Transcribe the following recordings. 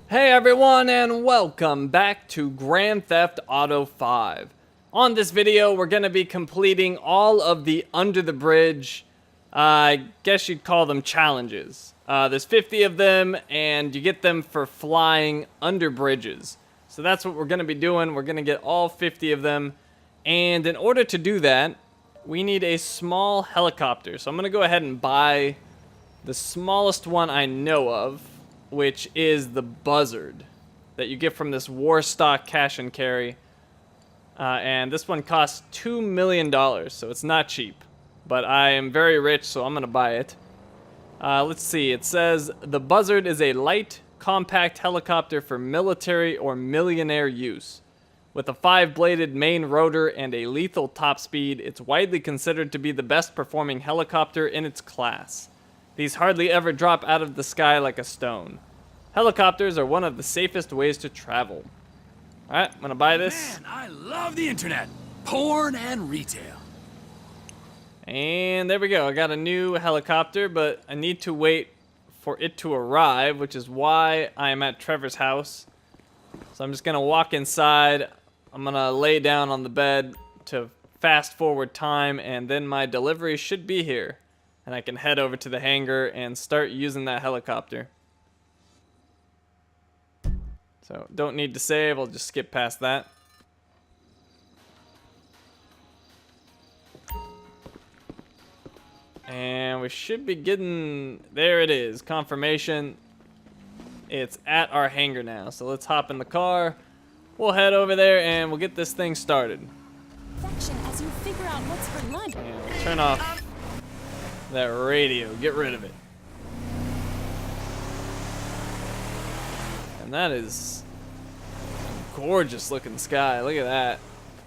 Hey everyone, and welcome back to Grand Theft Auto 5. On this video, we're going to be completing all of the under the bridge, I guess you'd call them challenges. There's 50 of them, and you get them for flying under bridges. So that's what we're going to be doing. We're going to get all 50 of them, and in order to do that, we need a small helicopter. So I'm going to go ahead and buy the smallest one I know of, which is the Buzzard that you get from this war stock cash and carry. And this one costs $2 million, so it's not cheap. But I am very rich, so I'm going to buy it. Let's see. It says, the Buzzard is a light, compact helicopter for military or millionaire use. With a 5-bladed main rotor and a lethal top speed, it's widely considered to be the best performing helicopter in its class. These hardly ever drop out of the sky like a stone. Helicopters are one of the safest ways to travel. Alright, I'm gonna buy this. Man, I love the internet. Porn and retail. And there we go. I got a new helicopter, but I need to wait for it to arrive, which is why I am at Trevor's house. So I'm just gonna walk inside. I'm gonna lay down on the bed to fast forward time, and then my delivery should be here. And I can head over to the hangar and start using that helicopter. So don't need to save, I'll just skip past that. And we should be getting, there it is, confirmation. It's at our hangar now. So let's hop in the car. We'll head over there and we'll get this thing started. As you figure out what's for lunch. And we'll turn off that radio, get rid of it. And that is a gorgeous looking sky. Look at that.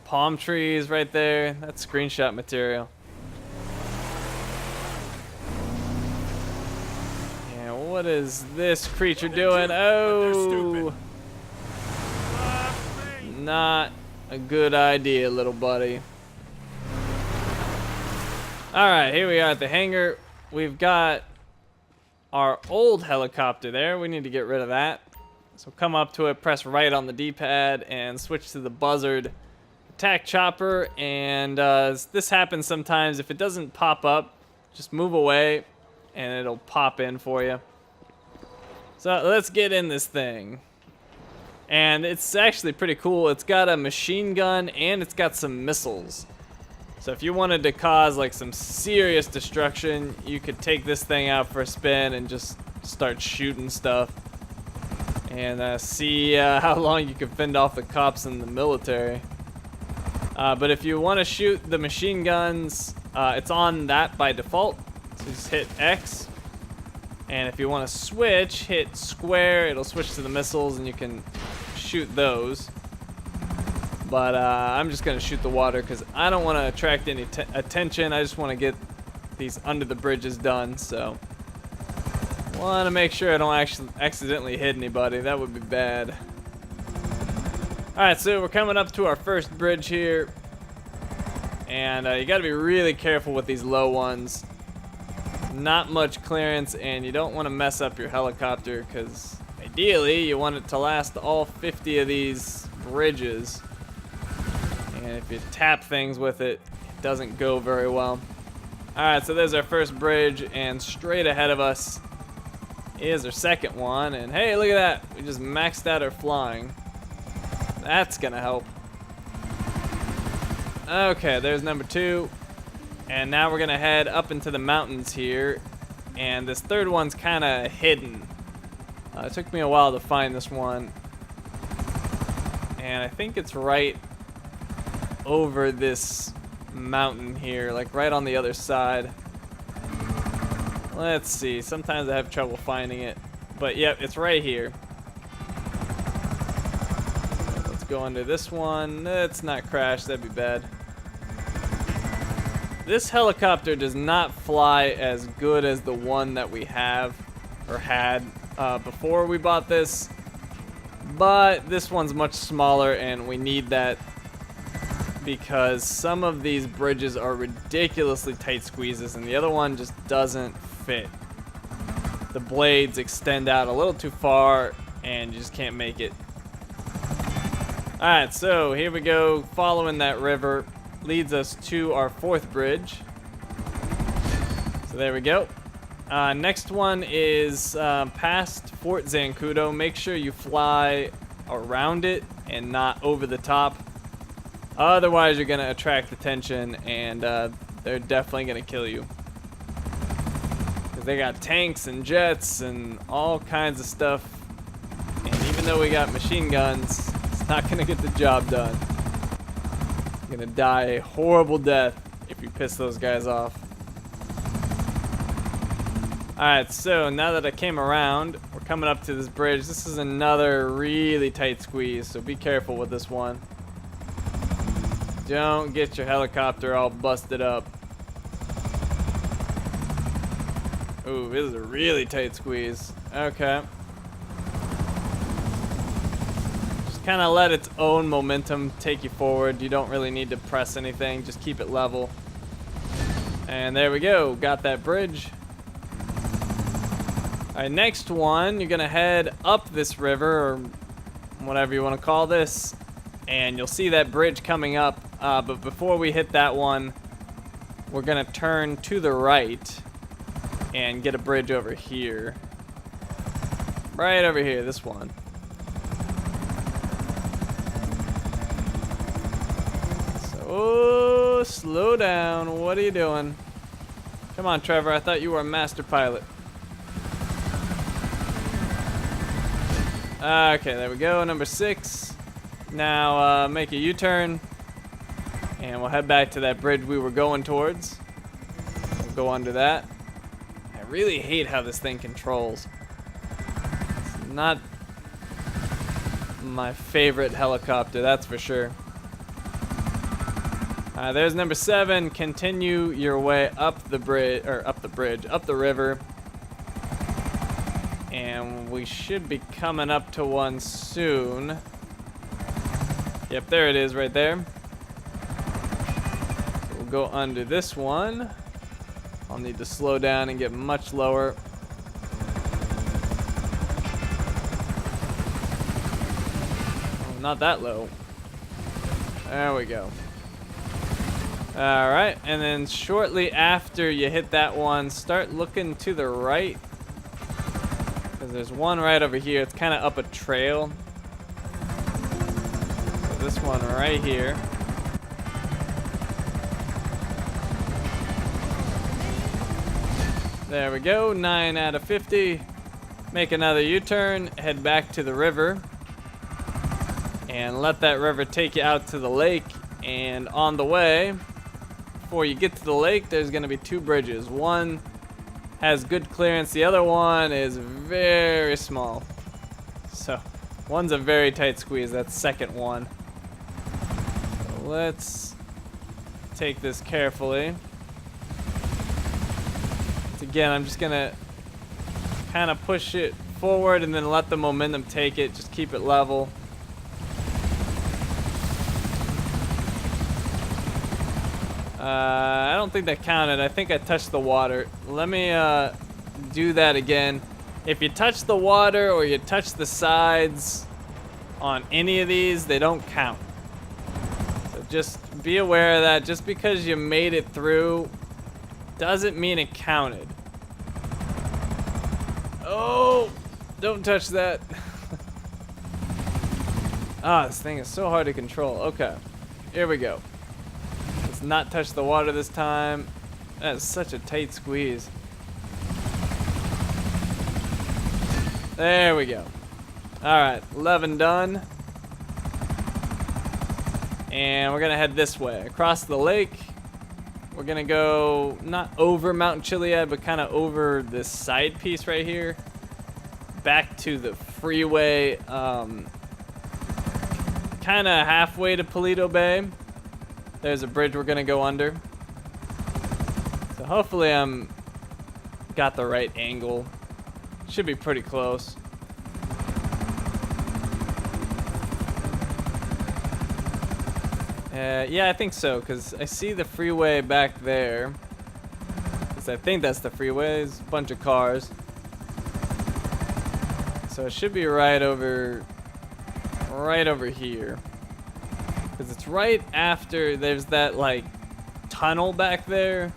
Palm trees right there. That's screenshot material. And what is this creature doing? Oh, not a good idea, little buddy. Alright, here we are at the hangar. We've got our old helicopter there. We need to get rid of that. So come up to it, press right on the D-pad, and switch to the Buzzard attack chopper. And this happens sometimes. If it doesn't pop up, just move away, and it'll pop in for you. So let's get in this thing. And it's actually pretty cool. It's got a machine gun, and it's got some missiles. So if you wanted to cause like some serious destruction, you could take this thing out for a spin and just start shooting stuff. And see how long you can fend off the cops in the military. But if you want to shoot the machine guns, it's on that by default. So just hit X. And if you want to switch, hit square. It'll switch to the missiles and you can shoot those. But I'm just going to shoot the water because I don't want to attract any attention. I just want to get these under the bridges done. So want to make sure I don't actually accidentally hit anybody. That would be bad. Alright, so we're coming up to our first bridge here. And you got to be really careful with these low ones. Not much clearance, and you don't want to mess up your helicopter because ideally you want it to last all 50 of these bridges. And if you tap things with it, it doesn't go very well. Alright, so there's our first bridge, and straight ahead of us is our second one. And hey, look at that. We just maxed out our flying. That's gonna help. Okay, there's number 2. And now we're gonna head up into the mountains here. And this third one's kind of hidden. It took me a while to find this one. And I think it's right over this mountain here, like right on the other side. Let's see, sometimes I have trouble finding it, but yep, it's right here. Let's go under this one. Let's not crash, that'd be bad. This helicopter does not fly as good as the one that we have or had before we bought this, but this one's much smaller and we need that because some of these bridges are ridiculously tight squeezes and the other one just doesn't fit. The blades extend out a little too far and you just can't make it. Alright, so here we go. Following that river leads us to our 4th bridge. So there we go. Next one is past Fort Zancudo. Make sure you fly around it and not over the top. Otherwise, you're going to attract attention, and they're definitely going to kill you. Because they got tanks and jets and all kinds of stuff. And even though we got machine guns, it's not going to get the job done. You're going to die a horrible death if you piss those guys off. Alright, so now that I came around, we're coming up to this bridge. This is another really tight squeeze, so be careful with this one. Don't get your helicopter all busted up. Ooh, this is a really tight squeeze. Okay. Just kind of let its own momentum take you forward. You don't really need to press anything. Just keep it level. And there we go. Got that bridge. Alright, next one, you're going to head up this river, or whatever you want to call this, and you'll see that bridge coming up. But before we hit that one, we're going to turn to the right and get a bridge over here. Right over here, this one. So, oh, slow down. What are you doing? Come on, Trevor. I thought you were a master pilot. Okay, there we go. Number 6. Now, make a U-turn. And we'll head back to that bridge we were going towards. We'll go under that. I really hate how this thing controls. It's not my favorite helicopter, that's for sure. There's number 7. Continue your way up the bridge, or up the river. And we should be coming up to one soon. Yep, there it is right there. So we'll go under this one. I'll need to slow down and get much lower. Oh, not that low. There we go. Alright, and then shortly after you hit that one, start looking to the right. Because there's one right over here. It's kind of up a trail. So this one right here. There we go. 9 out of 50. Make another U-turn. Head back to the river. And let that river take you out to the lake. And on the way, before you get to the lake, there's going to be 2 bridges. One has good clearance. The other one is very small. So, one's a very tight squeeze. That second one. So let's take this carefully. Again, I'm just gonna kind of push it forward and then let the momentum take it. Just keep it level. I don't think that counted. I think I touched the water. Let me do that again. If you touch the water or you touch the sides on any of these, they don't count. So just be aware of that. Just because you made it through doesn't mean it counted. Oh, don't touch that. Ah, this thing is so hard to control. Okay, here we go. Let's not touch the water this time. That's such a tight squeeze. There we go. Alright, 11 done. And we're gonna head this way, across the lake. We're gonna go not over Mount Chiliad, but kind of over this side piece right here, back to the freeway, kind of halfway to Paleto Bay. There's a bridge we're gonna go under. So hopefully I'm got the right angle. Should be pretty close. Yeah, I think so, because I see the freeway back there. Because I think that's the freeway. There's a bunch of cars. So it should be right over here. Because it's right after, there's that like tunnel back there.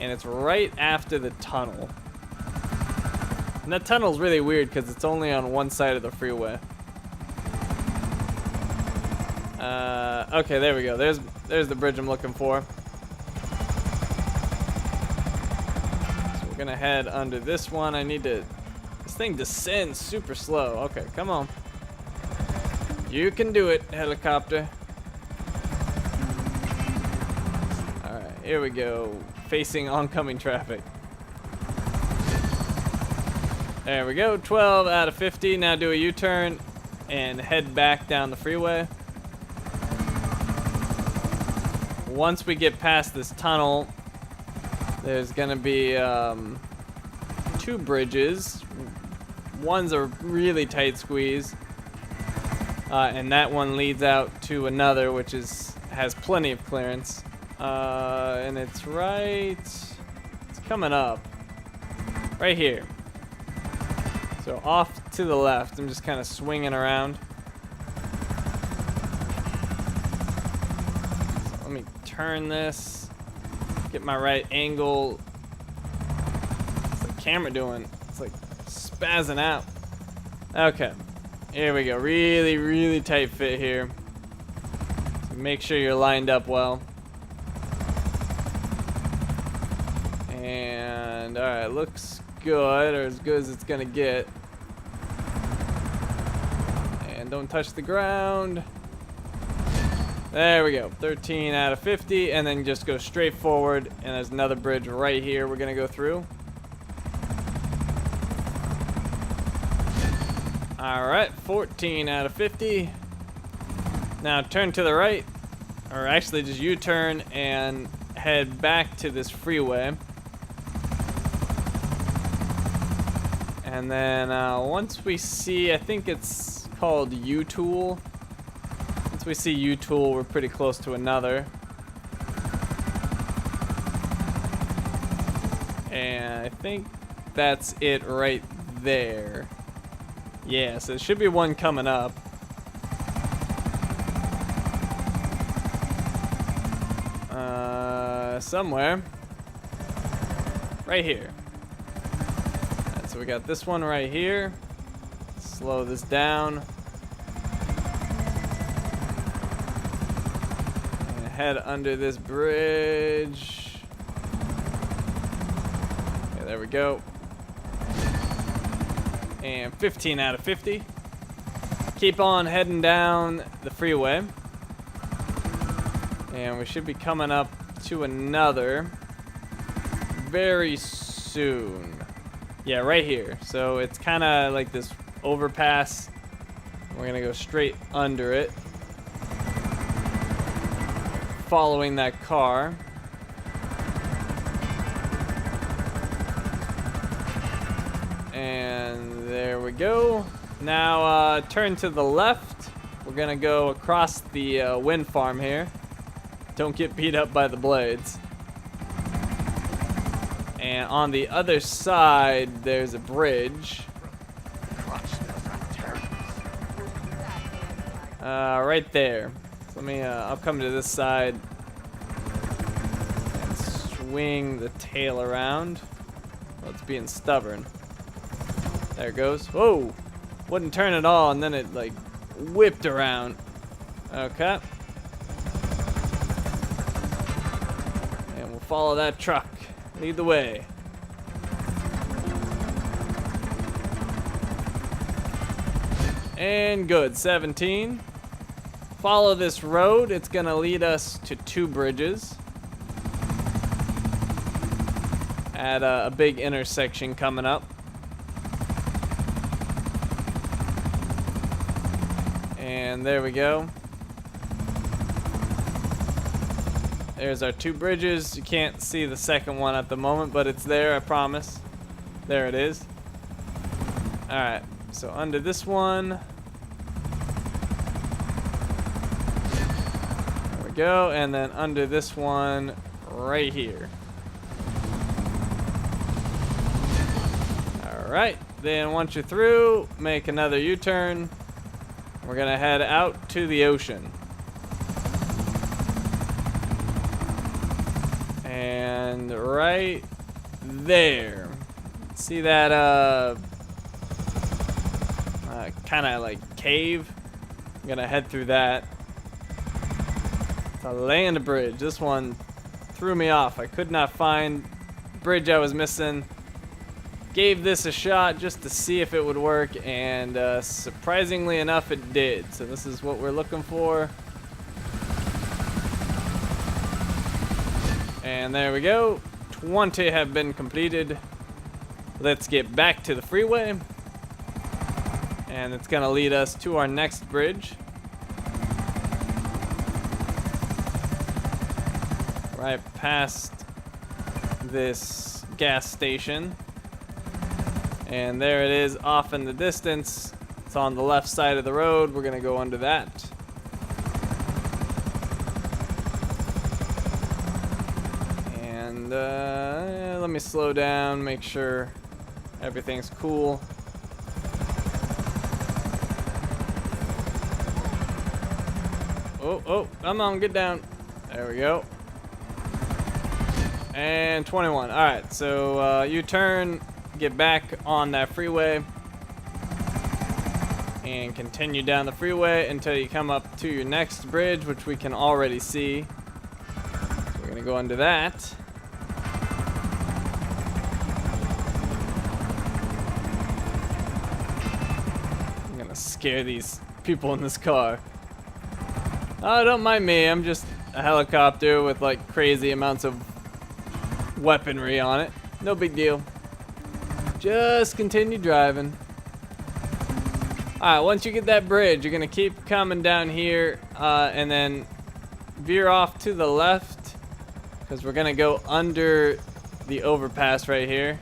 And it's right after the tunnel. And that tunnel's really weird because it's only on one side of the freeway. Okay, there we go. There's the bridge I'm looking for. So we're gonna head under this one. This thing descends super slow. Okay, come on. You can do it, helicopter. Alright, here we go. Facing oncoming traffic. There we go. 12 out of 50. Now do a U-turn and head back down the freeway. Once we get past this tunnel, there's gonna be 2 bridges. One's a really tight squeeze, and that one leads out to another, which has plenty of clearance. And it's coming up right here. So off to the left. I'm just kind of swinging around. So let me turn this, get my right angle. What's the camera doing? It's like spazzing out. Okay, here we go. Really, really tight fit here. So make sure you're lined up well. And alright, looks good, or as good as it's gonna get. And don't touch the ground. There we go, 13 out of 50, and then just go straight forward, and there's another bridge right here we're gonna go through. Alright, 14 out of 50. Now turn to the right, or actually just U-turn and head back to this freeway. And then once we see, I think it's called U-Tool. Once we see U-Tool, we're pretty close to another. And I think that's it right there. Yeah, so there should be one coming up. Somewhere. Right here. So we got this one right here. Slow this down. And head under this bridge. Okay, there we go. And 15 out of 50. Keep on heading down the freeway. And we should be coming up to another very soon. Yeah, right here. So it's kind of like this overpass. We're gonna go straight under it, following that car. And there we go. Now turn to the left. We're gonna go across the wind farm here. Don't get beat up by the blades. And on the other side, there's a bridge. Right there. So I'll come to this side and swing the tail around. Oh, it's being stubborn. There it goes. Whoa! Wouldn't turn at all, and then it like whipped around. Okay. And we'll follow that truck. Lead the way. And good, 17. Follow this road. It's gonna lead us to 2 bridges at a big intersection coming up. And there we go. There's our 2 bridges. You can't see the second one at the moment, but it's there, I promise. There it is. Alright, so under this one. There we go, and then under this one right here. Alright, Then once you're through, make another U-turn. We're gonna head out to the ocean. And right there. See that kind of like cave? I'm gonna head through that. The land bridge. This one threw me off. I could not find the bridge I was missing. Gave this a shot just to see if it would work, and surprisingly enough it did. So this is what we're looking for. And there we go. 20 have been completed. Let's get back to the freeway. And it's gonna lead us to our next bridge. Right past this gas station. And there it is off in the distance. It's on the left side of the road. We're gonna go under that. And let me slow down, make sure everything's cool. Oh, come on, get down. There we go. And 21. All right, so U-turn, get back on that freeway, and continue down the freeway until you come up to your next bridge, which we can already see. So we're gonna go under that. I'm gonna scare these people in this car. Oh, don't mind me. I'm just a helicopter with like crazy amounts of weaponry on it. No big deal. Just continue driving. Alright, once you get that bridge, you're gonna keep coming down here and then veer off to the left, because we're gonna go under the overpass right here.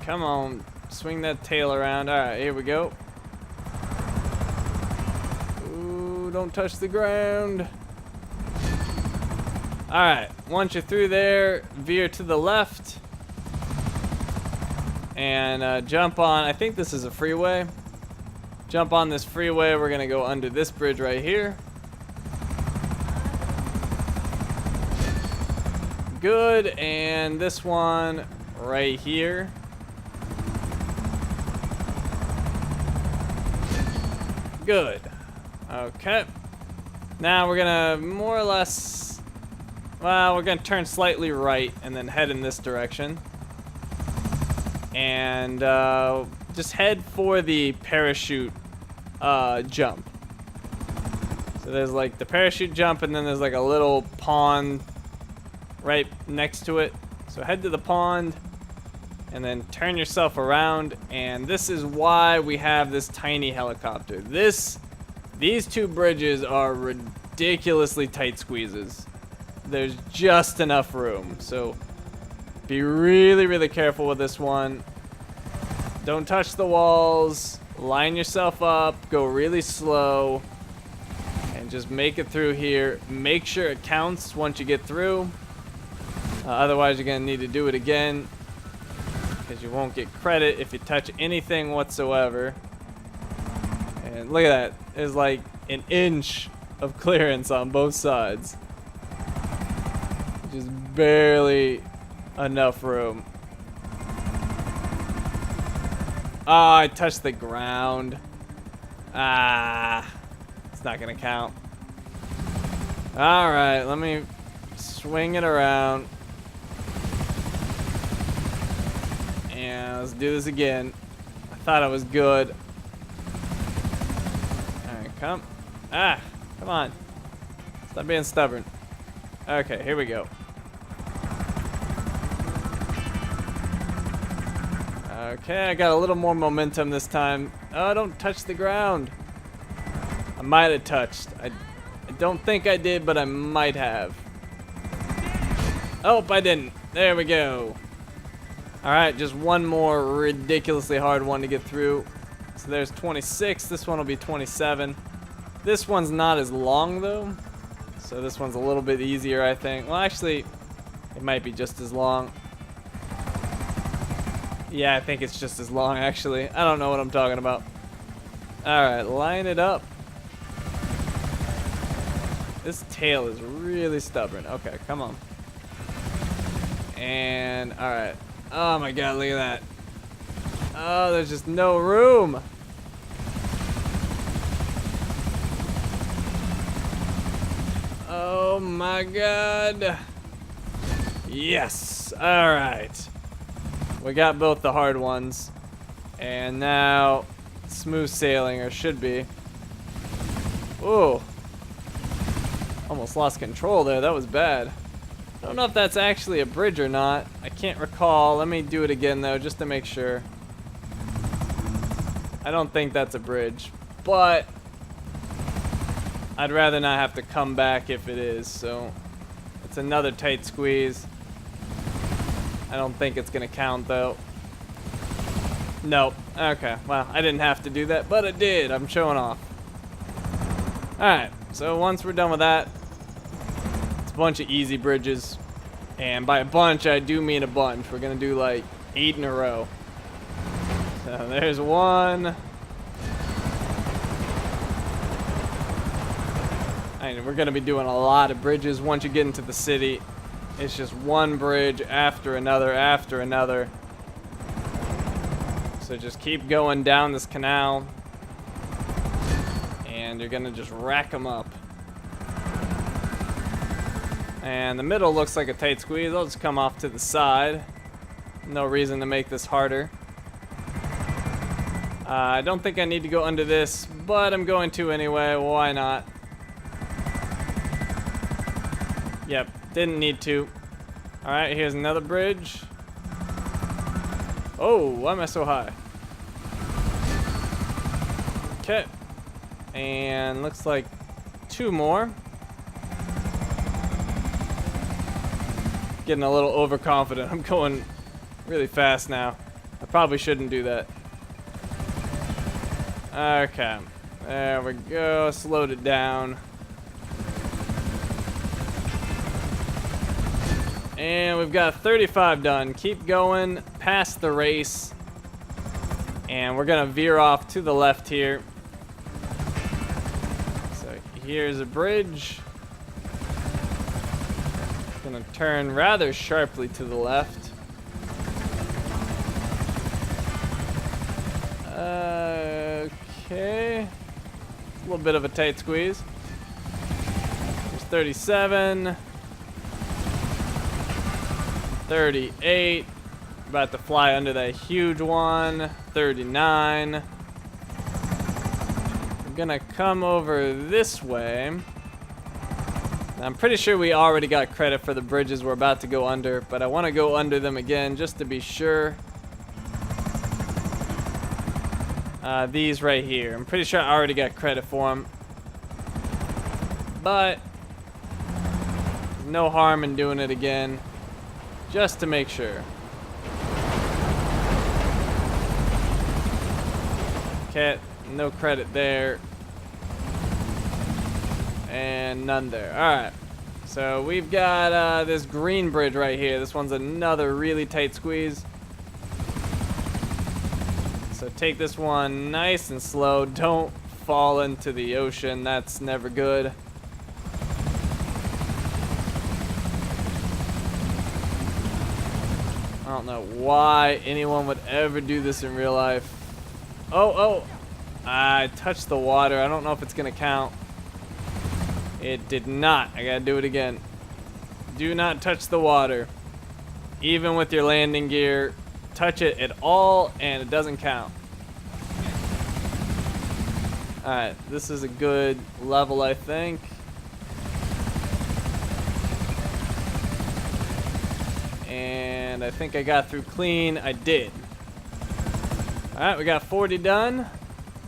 Come on, swing that tail around. Alright, here we go. Ooh, don't touch the ground. Alright, once you're through there, veer to the left. And jump on, I think this is a freeway. Jump on this freeway, we're gonna go under this bridge right here. Good, and this one right here. Good. Okay. Now we're gonna more or less, well, we're gonna turn slightly right and then head in this direction. And just head for the parachute jump. So there's like the parachute jump, and then there's like a little pond right next to it. So head to the pond and then turn yourself around, and this is why we have this tiny helicopter. These two bridges are ridiculously tight squeezes. There's just enough room, so be really, really careful with this one. Don't touch the walls, line yourself up, go really slow, and just make it through here. Make sure it counts once you get through. Otherwise, you're gonna need to do it again, because you won't get credit if you touch anything whatsoever. And look at that. There's like an inch of clearance on both sides. Just barely enough room. Oh, I touched the ground. Ah, it's not gonna count. All right, let me swing it around. And let's do this again. I thought I was good. All right, come. Ah, come on. Stop being stubborn. Okay, here we go. Okay, I got a little more momentum this time. Oh, don't touch the ground. I might have touched. I don't think I did, but I might have. Oh, I didn't. There we go. All right, just one more ridiculously hard one to get through. So there's 26. This one will be 27. This one's not as long, though. So this one's a little bit easier, I think. Well, actually, It might be just as long. Yeah, I think it's just as long, actually. I don't know what I'm talking about. Alright, line it up. This tail is really stubborn. Okay, come on. And, alright. Oh my god, look at that. Oh, there's just no room. Oh my god. Yes. Alright. We got both the hard ones. And now, smooth sailing, or should be. Ooh. Almost lost control there. That was bad. I don't know if that's actually a bridge or not. I can't recall. Let me do it again, though, just to make sure. I don't think that's a bridge. But I'd rather not have to come back if it is. So it's another tight squeeze. I don't think it's going to count, though. Nope. Okay. Well, I didn't have to do that, but I did. I'm showing off. Alright. So once we're done with that, it's a bunch of easy bridges. And by a bunch, I do mean a bunch. We're going to do like 8 in a row. So there's one. And we're going to be doing a lot of bridges once you get into the city. It's just one bridge after another after another. So just keep going down this canal. And you're going to just rack them up. And the middle looks like a tight squeeze. I'll just come off to the side. No reason to make this harder. I don't think I need to go under this, but I'm going to anyway. Why not? Yep, didn't need to. Alright, here's another bridge. Oh, why am I so high? Okay. And looks like 2 more. Getting a little overconfident. I'm going really fast now. I probably shouldn't do that. Okay. There we go. Slowed it down. And we've got 35 done. Keep going past the race. And we're going to veer off to the left here. So here's a bridge. Gonna turn rather sharply to the left. Okay. A little bit of a tight squeeze. There's 37. 38. About to fly under that huge one. 39. I'm gonna come over this way. I'm pretty sure we already got credit for the bridges we're about to go under, but I want to go under them again just to be sure. These right here. I'm pretty sure I already got credit for them. But no harm in doing it again, just to make sure. Okay, no credit there. And none there. Alright. So we've got this green bridge right here. This one's another really tight squeeze. So take this one nice and slow. Don't fall into the ocean. That's never good. I don't know why anyone would ever do this in real life. Oh. I touched the water. I don't know if it's going to count. It did not. I gotta do it again. Do not touch the water. Even with your landing gear, touch it at all and it doesn't count. Alright, this is a good level, I think. And I think I got through clean. I did. Alright, we got 40 done.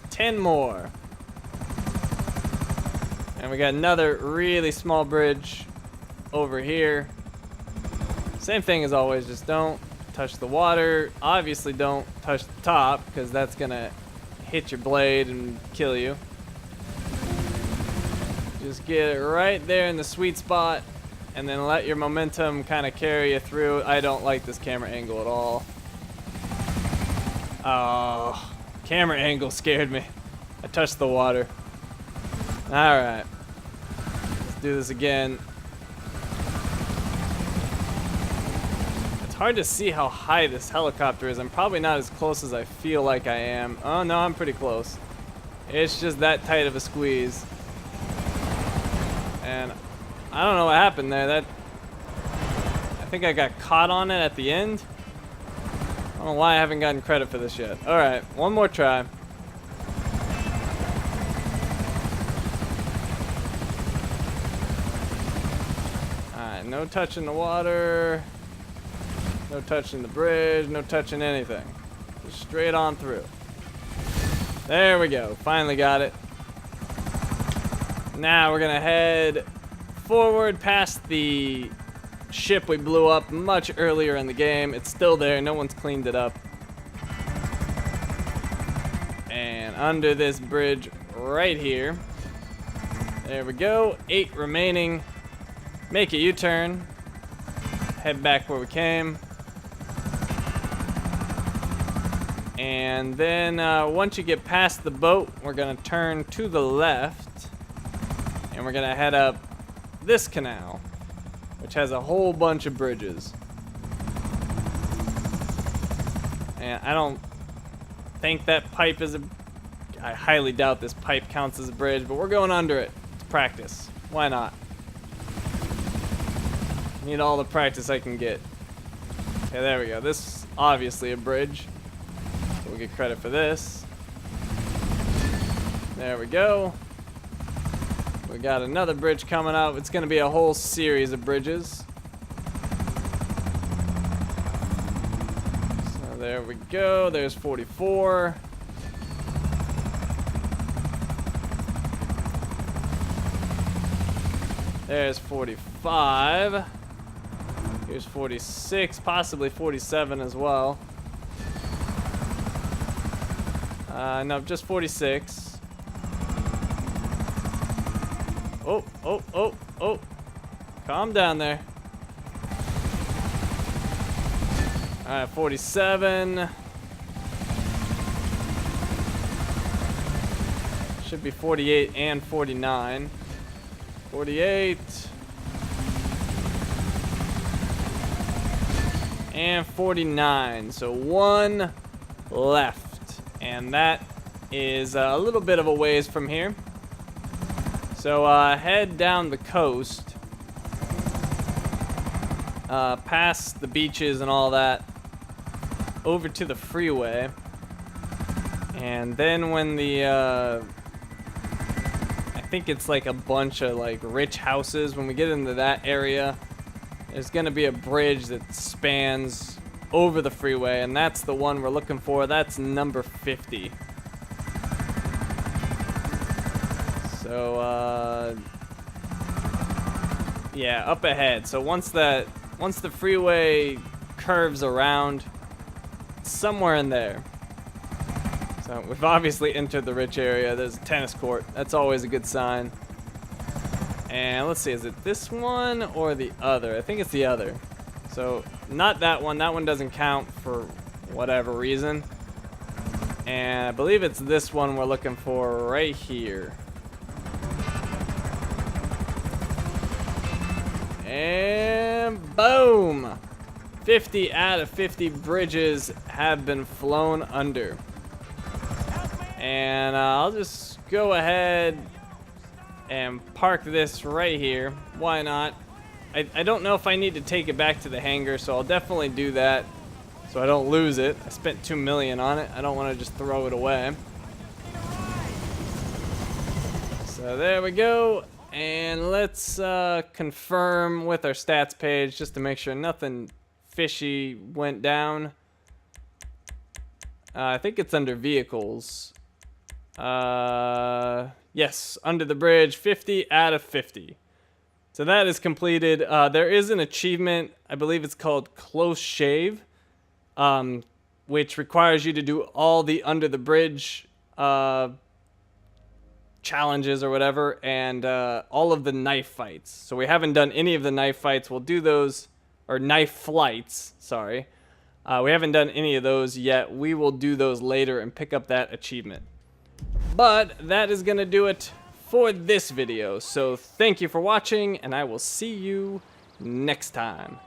10 more. And we got another really small bridge over here. Same thing as always, just don't touch the water. Obviously don't touch the top, because that's gonna hit your blade and kill you. Just get it right there in the sweet spot, and then let your momentum kind of carry you through. I don't like this camera angle at all. Oh, camera angle scared me. I touched the water. Alright. Let's do this again. It's hard to see how high this helicopter is. I'm probably not as close as I feel like I am. Oh no, I'm pretty close. It's just that tight of a squeeze. And I don't know what happened there. I think I got caught on it at the end. I don't know why I haven't gotten credit for this yet. Alright, one more try. Alright, no touching the water. No touching the bridge. No touching anything. Just straight on through. There we go. Finally got it. Now we're gonna head forward past the ship we blew up much earlier in the game. It's still there. No one's cleaned it up. And under this bridge right here. There we go. 8 remaining. Make a U-turn. Head back where we came. And then once you get past the boat, we're gonna turn to the left, and we're gonna head up this canal, which has a whole bunch of bridges. And I don't think that pipe is I highly doubt this pipe counts as a bridge, but we're going under it to practice. Why not? Need all the practice I can get. Okay, there we go. This is obviously a bridge. We'll get credit for this. There we go. We got another bridge coming up. It's going to be a whole series of bridges. So there we go. There's 44. There's 45. Here's 46, possibly 47 as well. No, just 46. Oh, oh, oh, oh. Calm down there. Alright, 47. Should be 48 and 49. 48. And 49. So one left. And that is a little bit of a ways from here. So head down the coast, past the beaches and all that, over to the freeway. And then when the, I think it's like a bunch of like rich houses, when we get into that area, there's gonna be a bridge that spans over the freeway, and that's the one we're looking for. That's number 50. So yeah, up ahead. So once the freeway curves around, it's somewhere in there. So we've obviously entered the rich area. There's a tennis court. That's always a good sign. And let's see, is it this one or the other? I think it's the other. So not that one. That one doesn't count for whatever reason. And I believe it's this one we're looking for right here. And boom! 50 out of 50 bridges have been flown under. And I'll just go ahead and park this right here. Why not? I don't know if I need to take it back to the hangar, so I'll definitely do that so I don't lose it. I spent $2 million on it. I don't want to just throw it away. So there we go. And let's confirm with our stats page just to make sure nothing fishy went down. I think it's under vehicles. Yes, under the bridge, 50 out of 50. So that is completed. There is an achievement, I believe it's called Close Shave, which requires you to do all the under the bridge challenges or whatever, and all of the knife fights. So we haven't done any of the knife fights. We'll do those, or knife flights, sorry. We haven't done any of those yet. We will do those later and pick up that achievement. But that is going to do it for this video. So thank you for watching, and I will see you next time.